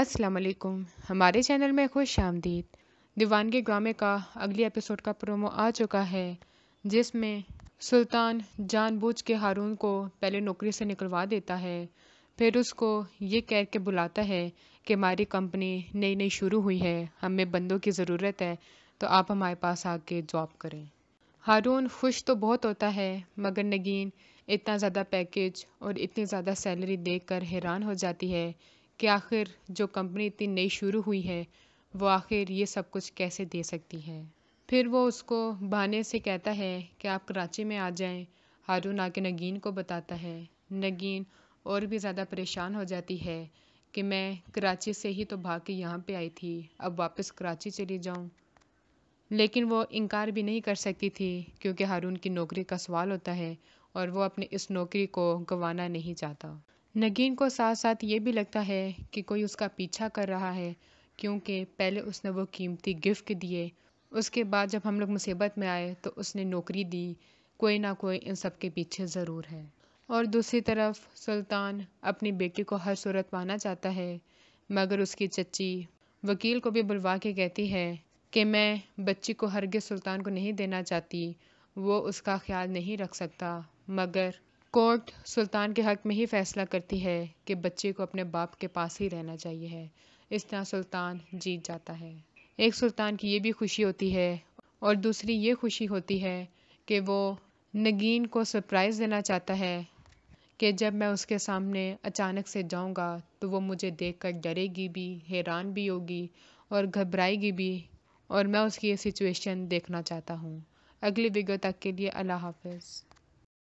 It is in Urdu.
السلام علیکم، ہمارے چینل میں خوش آمدید۔ دیوانگی ڈرامے کا اگلی ایپیسوڈ کا پرومو آ چکا ہے، جس میں سلطان جان بوجھ کے ہارون کو پہلے نوکری سے نکلوا دیتا ہے، پھر اس کو یہ کہہ کے بلاتا ہے کہ ہماری کمپنی نئی نئی شروع ہوئی ہے، ہمیں بندوں کی ضرورت ہے، تو آپ ہمارے پاس آ کے جاب کریں۔ ہارون خوش تو بہت ہوتا ہے، مگر نگین اتنا زیادہ پیکیج اور اتنی زیادہ سیلری دیکھ کر حیران ہو جاتی ہے کہ آخر جو کمپنی اتنی نئی شروع ہوئی ہے وہ آخر یہ سب کچھ کیسے دے سکتی ہے۔ پھر وہ اس کو بہانے سے کہتا ہے کہ آپ کراچی میں آ جائیں۔ ہارون آ کے نگین کو بتاتا ہے۔ نگین اور بھی زیادہ پریشان ہو جاتی ہے کہ میں کراچی سے ہی تو بھاگ کے یہاں پہ آئی تھی، اب واپس کراچی چلی جاؤں، لیکن وہ انکار بھی نہیں کر سکتی تھی کیونکہ ہارون کی نوکری کا سوال ہوتا ہے اور وہ اپنی اس نوکری کو گنوانا نہیں چاہتا۔ نگین کو ساتھ ساتھ یہ بھی لگتا ہے کہ کوئی اس کا پیچھا کر رہا ہے، کیونکہ پہلے اس نے وہ قیمتی گفٹ دیے، اس کے بعد جب ہم لوگ مصیبت میں آئے تو اس نے نوکری دی، کوئی نہ کوئی ان سب کے پیچھے ضرور ہے۔ اور دوسری طرف سلطان اپنی بیٹی کو ہر صورت پانا چاہتا ہے، مگر اس کی چچی وکیل کو بھی بلوا کے کہتی ہے کہ میں بچی کو ہرگز سلطان کو نہیں دینا چاہتی، وہ اس کا خیال نہیں رکھ سکتا، مگر کورٹ سلطان کے حق میں ہی فیصلہ کرتی ہے کہ بچے کو اپنے باپ کے پاس ہی رہنا چاہیے ہے۔ اس طرح سلطان جیت جاتا ہے۔ ایک سلطان کی یہ بھی خوشی ہوتی ہے اور دوسری یہ خوشی ہوتی ہے کہ وہ نگین کو سرپرائز دینا چاہتا ہے کہ جب میں اس کے سامنے اچانک سے جاؤں گا تو وہ مجھے دیکھ کر ڈرے گی بھی، حیران بھی ہوگی اور گھبرائے گی بھی، اور میں اس کی یہ سچویشن دیکھنا چاہتا ہوں۔ اگلی ویڈیو تک کے لیے اللہ حافظ۔